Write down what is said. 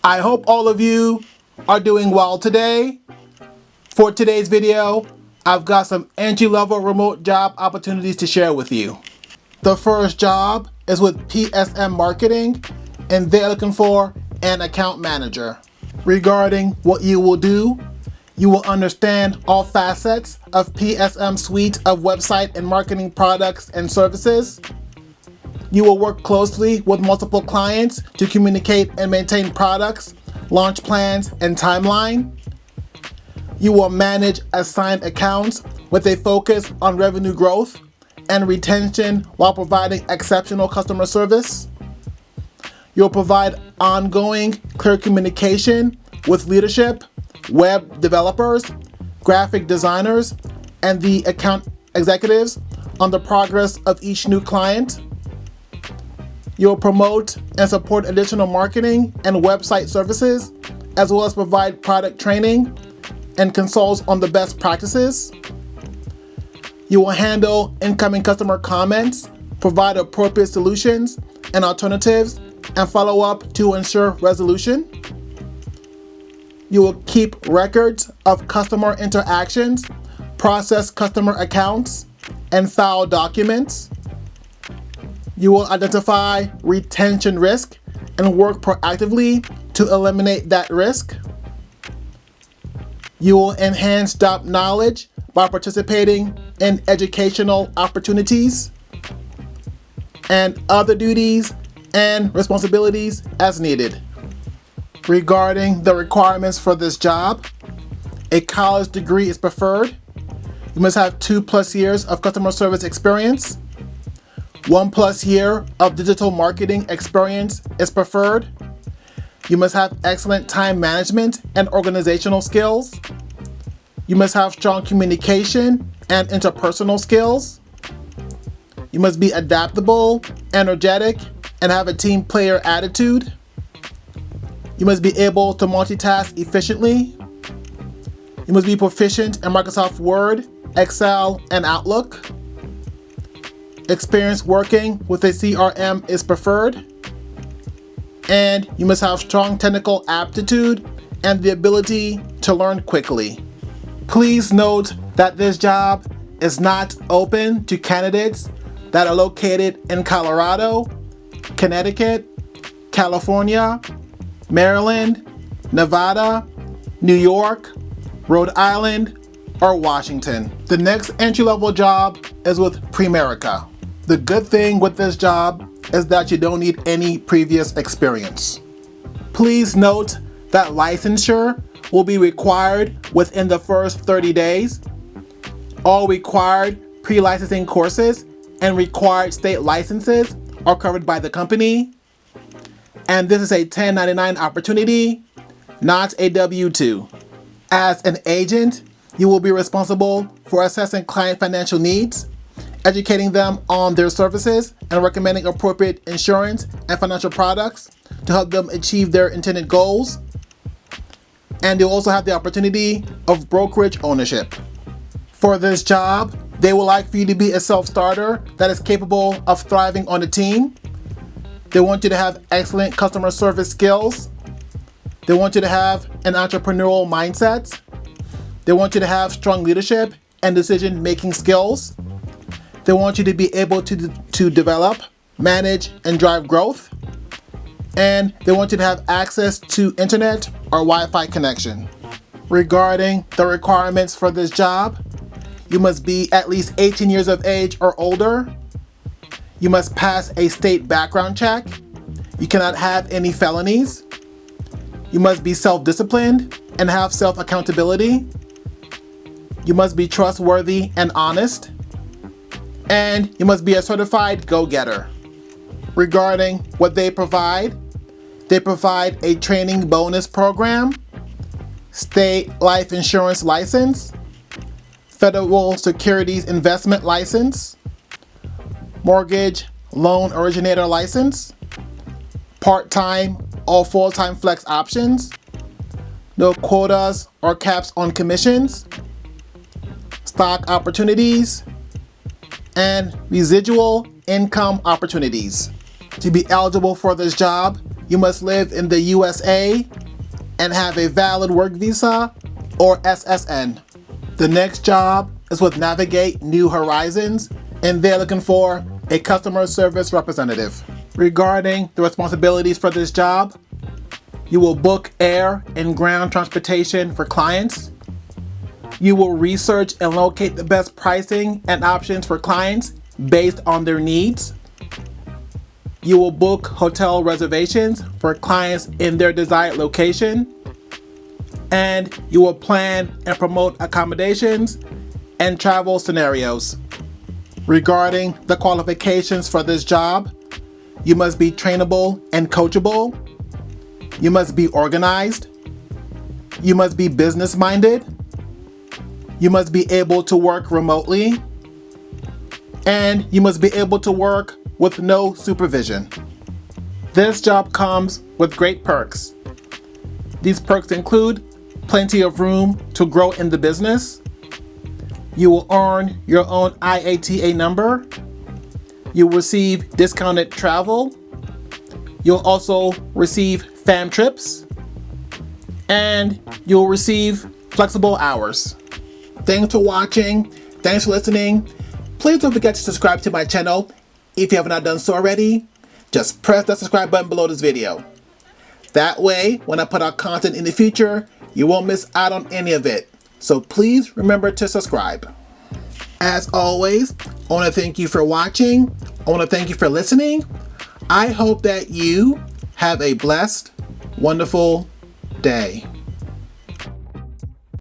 I hope all of you are doing well today. For today's video, I've got some entry-level remote job opportunities to share with you. The first job is with PSM Marketing, and they're looking for an account manager. Regarding what you will do, you will understand all facets of PSM suite of website and marketing products and services. You will work closely with multiple clients to communicate and maintain products, launch plans, and timeline. You will manage assigned accounts with a focus on revenue growth and retention while providing exceptional customer service. You'll provide ongoing, clear communication with leadership, web developers, graphic designers, and the account executives on the progress of each new client. You'll promote and support additional marketing and website services, as well as provide product training and consult on the best practices. You will handle incoming customer comments, provide appropriate solutions and alternatives, and follow up to ensure resolution. You will keep records of customer interactions, process customer accounts, and file documents. You will identify retention risk and work proactively to eliminate that risk. You will enhance job knowledge by participating in educational opportunities and other duties and responsibilities as needed. Regarding the requirements for this job, a college degree is preferred. You must have 2+ years of customer service experience. 1+ year of digital marketing experience is preferred. You must have excellent time management and organizational skills. You must have strong communication and interpersonal skills. You must be adaptable, energetic, and have a team player attitude. You must be able to multitask efficiently. You must be proficient in Microsoft Word, Excel, and Outlook. Experience working with a CRM is preferred. And you must have strong technical aptitude and the ability to learn quickly. Please note that this job is not open to candidates that are located in Colorado, Connecticut, California, Maryland, Nevada, New York, Rhode Island, or Washington. The next entry-level job is with Primerica. The good thing with this job is that you don't need any previous experience. Please note that licensure will be required within the first 30 days. All required pre-licensing courses and required state licenses are covered by the company. And this is a 1099 opportunity, not a W-2. As an agent, you will be responsible for assessing client financial needs, educating them on their services, and recommending appropriate insurance and financial products to help them achieve their intended goals. And you'll also have the opportunity of brokerage ownership. For this job, they would like for you to be a self-starter that is capable of thriving on a team. They want you to have excellent customer service skills. They want you to have an entrepreneurial mindset. They want you to have strong leadership and decision-making skills. They want you to be able to develop, manage, and drive growth. And they want you to have access to internet or Wi-Fi connection. Regarding the requirements for this job, you must be at least 18 years of age or older. You must pass a state background check. You cannot have any felonies. You must be self-disciplined and have self-accountability. You must be trustworthy and honest. And you must be a certified go-getter. Regarding what they provide a training bonus program, state life insurance license, federal securities investment license, mortgage loan originator license, part-time or full-time flex options, no quotas or caps on commissions, stock opportunities, and residual income opportunities. To be eligible for this job, you must live in the USA and have a valid work visa or SSN. The next job is with Navigate New Horizons, and they're looking for a customer service representative. Regarding the responsibilities for this job, you will book air and ground transportation for clients. You will research and locate the best pricing and options for clients based on their needs. You will book hotel reservations for clients in their desired location. And you will plan and promote accommodations and travel scenarios. Regarding the qualifications for this job, you must be trainable and coachable. You must be organized. You must be business-minded. You must be able to work remotely. And you must be able to work with no supervision. This job comes with great perks. These perks include plenty of room to grow in the business. You will earn your own IATA number. You will receive discounted travel. You'll also receive fam trips. And you'll receive flexible hours. Thanks for watching. Thanks for listening. Please don't forget to subscribe to my channel. If you have not done so already, just press the subscribe button below this video. That way, when I put out content in the future, you won't miss out on any of it. So please remember to subscribe. As always, I want to thank you for watching. I want to thank you for listening. I hope that you have a blessed, wonderful day.